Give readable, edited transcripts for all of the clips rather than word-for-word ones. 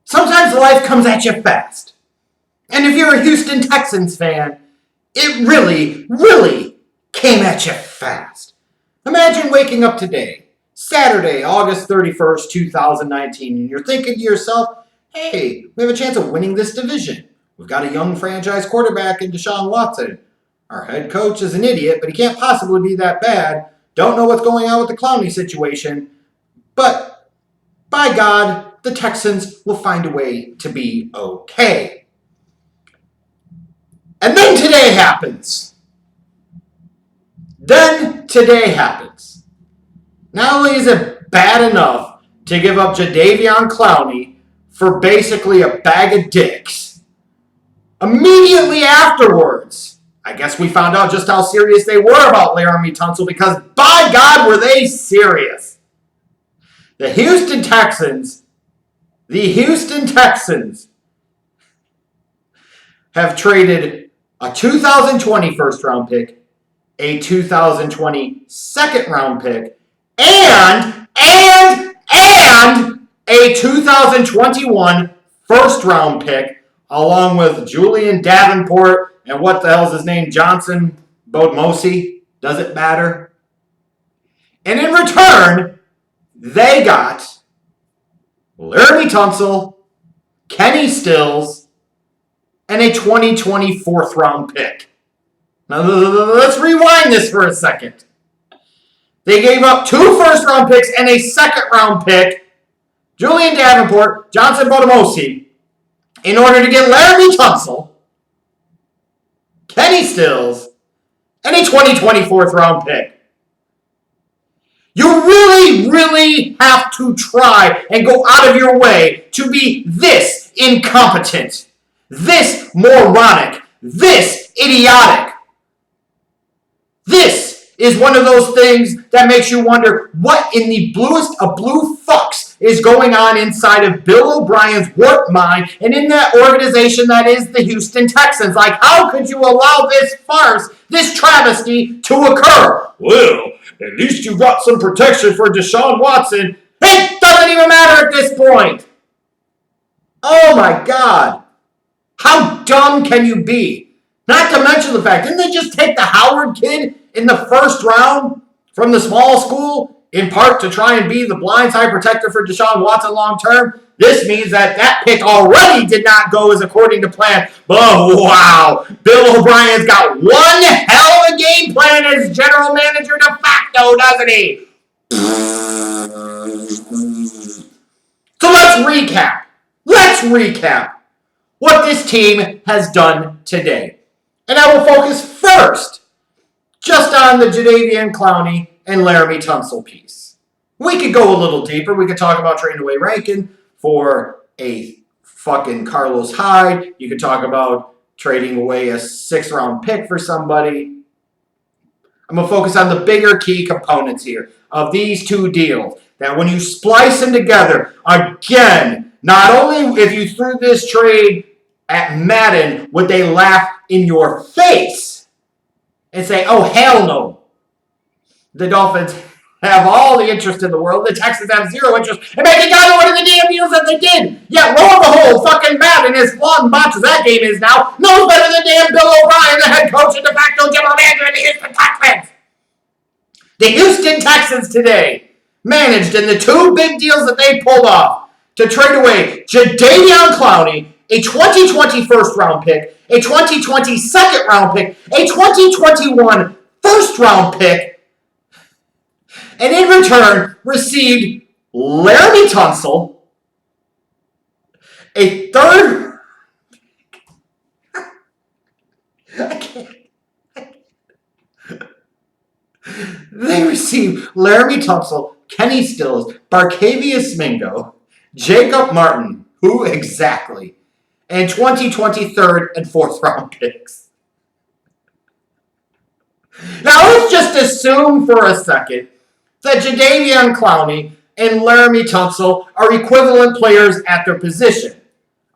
Sometimes life comes at you fast. And if you're a Houston Texans fan, it really, really came at you fast. Imagine waking up today, Saturday, August 31st, 2019, and you're thinking to yourself, hey, we have a chance of winning this division. We've got a young franchise quarterback in Deshaun Watson. Our head coach is an idiot, but he can't possibly be that bad. Don't know what's going on with the Clowney situation. But, by God, the Texans will find a way to be okay. And then today happens. Not only is it bad enough to give up Jadeveon Clowney for basically a bag of dicks, immediately afterwards, I guess we found out just how serious they were about Laremy Tunsil, because by God were they serious. The Houston Texans have traded a 2020 first round pick, a 2020 second round pick, and a 2021 first round pick, along with Julian Davenport and what the hell's his name, Johnson Bodmosi. Does it matter? And in return, they got Laremy Tunsil, Kenny Stills, and a 2020 fourth round pick. Now, let's rewind this for a second. They gave up 2 first round picks and a second round pick, Julian Davenport, Johnson Bodemosi, in order to get Laremy Tunsil, Kenny Stills, and a 2020 fourth round pick. You really, really have to try and go out of your way to be this incompetent, this moronic, this idiotic. This is one of those things that makes you wonder what in the bluest of blue fucks is going on inside of Bill O'Brien's warped mind and in that organization that is the Houston Texans. Like, how could you allow this farce, this travesty to occur? Well, at least you got some protection for Deshaun Watson. It doesn't even matter at this point. Oh my God. How dumb can you be? Not to mention the fact, didn't they just take the Howard kid in the first round from the small school, in part to try and be the blindside protector for Deshaun Watson long term? This means that pick already did not go as according to plan. But wow, Bill O'Brien's got one hell of a game plan as general manager de facto, doesn't he? So let's recap what this team has done today. And I will focus first just on the Jadeveon Clowney and Laremy Tunsil piece. We could go a little deeper. We could talk about trading away Rankin for a fucking Carlos Hyde. You could talk about trading away a 6th round pick for somebody. I'm going to focus on the bigger key components here of these two deals. That when you splice them together, again, not only if you threw this trade at Madden would they laugh in your face and say, oh, hell no. The Dolphins have all the interest in the world. The Texans have zero interest in making either one of the damn deals that they did. Yet, lo and behold, fucking Madden, as flawed and botched as that game is now, knows better than damn Bill O'Brien, the head coach and de facto general manager of the Houston Texans. The Houston Texans today managed in the 2 big deals that they pulled off to trade away Jadeveon Clowney, a 2020 first round pick, a 2020 second round pick, a 2021 first round pick, and in return received Laremy Tunsil, a third. They received Laremy Tunsil, Kenny Stills, Barkevius Mingo, Jacob Martin, who exactly, and 2020 third and fourth round picks. Now let's just assume for a second that Jadeveon Clowney and Laremy Tunsil are equivalent players at their position.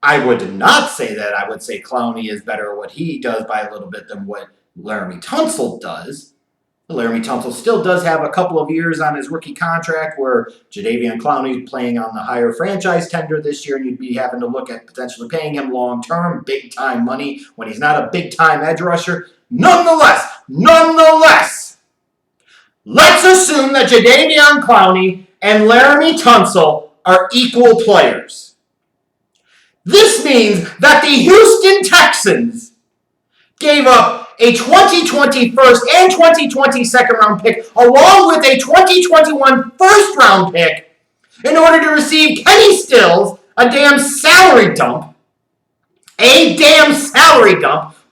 I would not say that. I would say Clowney is better at what he does by a little bit than what Laremy Tunsil does. Laremy Tunsil still does have a couple of years on his rookie contract where Jadeveon Clowney is playing on the higher franchise tender this year, and you'd be having to look at potentially paying him long-term, big-time money when he's not a big-time edge rusher. Nonetheless, let's assume that Jadeveon Clowney and Laremy Tunsil are equal players. This means that the Houston Texans gave up a 2020 first and 2020 second round pick, along with a 2021 first round pick, in order to receive Kenny Stills, a damn salary dump,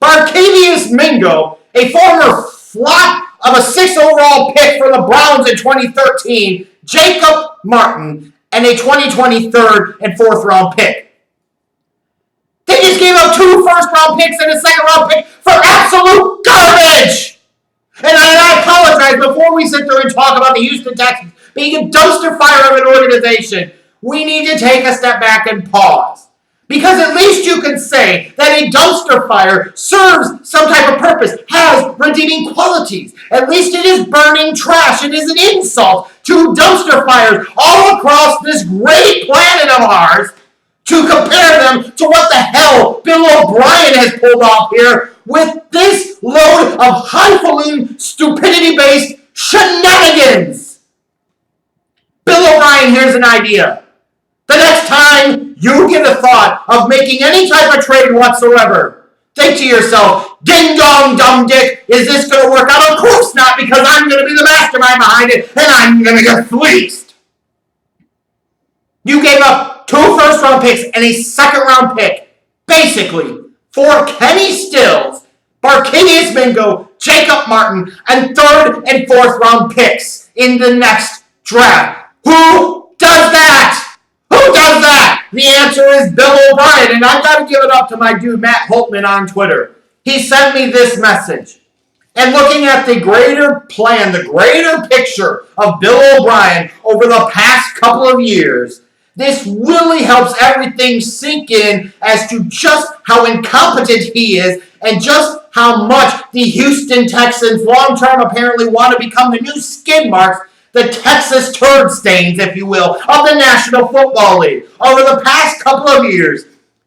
Barkevious Mingo, a former flop of a 6th overall pick for the Browns in 2013, Jacob Martin, and a 2020 third and 4th round pick. They just gave up 2 first-round picks and a second-round pick for absolute garbage! And I apologize before we sit there and talk about the Houston Texans being a dumpster fire of an organization. We need to take a step back and pause. Because at least you can say that a dumpster fire serves some type of purpose, has redeeming qualities. At least it is burning trash. It is an insult to dumpster fires all across this great planet of ours to compare them to what the hell Bill O'Brien has pulled off here with this load of highfalutin, stupidity-based shenanigans. Bill O'Brien, here's an idea. The next time you get a thought of making any type of trade whatsoever, think to yourself, ding dong, dumb dick, is this going to work out? Of course not, because I'm going to be the mastermind behind it, and I'm going to get fleeced. You gave up 2 first-round picks and a second-round pick, basically, for Kenny Stills, Barkevious Mingo, Jacob Martin, and 3rd and 4th round picks in the next draft. Who does that? Who does that? The answer is Bill O'Brien, and I've got to give it up to my dude Matt Holtman on Twitter. He sent me this message. And looking at the greater plan, the greater picture of Bill O'Brien over the past couple of years, this really helps everything sink in as to just how incompetent he is and just how much the Houston Texans long-term apparently want to become the new skid marks, the Texas turd stains, if you will, of the National Football League. Over the past couple of years,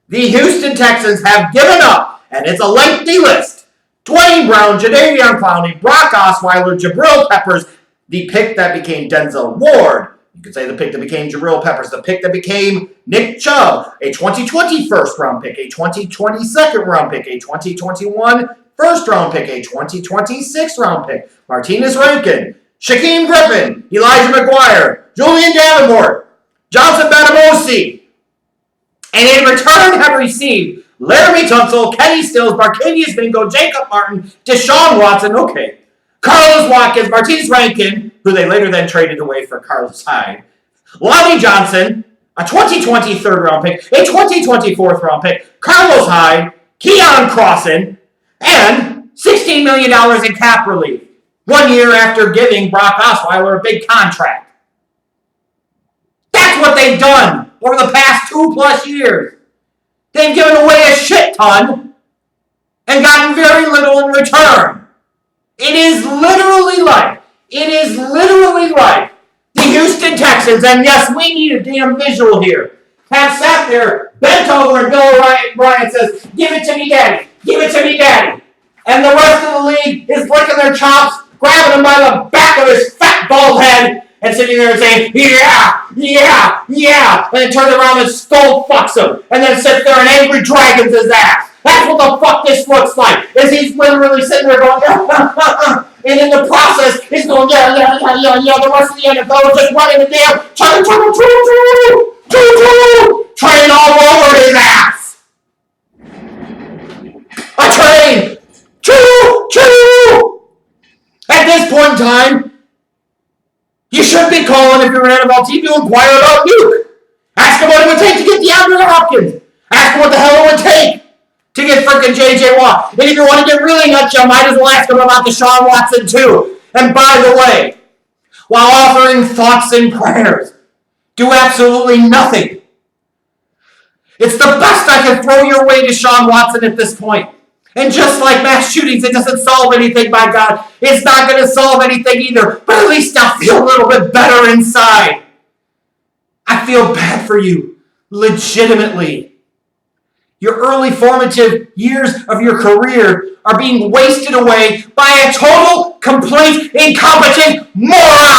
the Houston Texans have given up, and it's a lengthy list, Dwayne Brown, Jadeveon Clowney, Brock Osweiler, Jabril Peppers, the pick that became Denzel Ward. You could say the pick that became Jabril Peppers, the pick that became Nick Chubb, a 2020 first-round pick, a 2020 second-round pick, a 2021 first-round pick, a 2020 sixth-round pick, Martinez Rankin, Shaquem Griffin, Elijah McGuire, Julian Davenport, Johnson Batamosi, and in return have received Laremy Tunsil, Kenny Stills, Barkevious Mingo, Jacob Martin, Deshaun Watson, Carlos Watkins, Martinez Rankin, who they later then traded away for Carlos Hyde, Lonnie Johnson, a 2020 third-round pick, a 2020 fourth-round pick, Carlos Hyde, Keon Crossan, and $16 million in cap relief, 1 year after giving Brock Osweiler a big contract. That's what they've done over the past 2+ years. They've given away a shit ton and gotten very little in return. It is literally like the Houston Texans, and yes, we need a damn visual here, have sat there, bent over, and Bill O'Brien says, give it to me, daddy, give it to me, daddy. And the rest of the league is licking their chops, grabbing him by the back of his fat bald head, and sitting there and saying, yeah, and then turns around and skull fucks him, and then sits there and angry dragons his ass. That's what the fuck this looks like, is he's literally sitting there going, and in the process, he's going, yeah, the rest of the NFL is just running the damn, train all over his ass. A train, choo. At this point in time, you should be calling, if you're an NFL team, to inquire about Nuke. Ask him what it would take to get DeAndre Hopkins. Ask him what the hell it would take to get freaking J.J. Watt. And if you want to get really nuts, you might as well ask him about Deshaun Watson too. And by the way, while offering thoughts and prayers, do absolutely nothing. It's the best I can throw your way, Deshaun Watson, at this point. And just like mass shootings, it doesn't solve anything, by God. It's not going to solve anything either. But at least I'll feel a little bit better inside. I feel bad for you, legitimately. Your early formative years of your career are being wasted away by a total, complete, incompetent moron.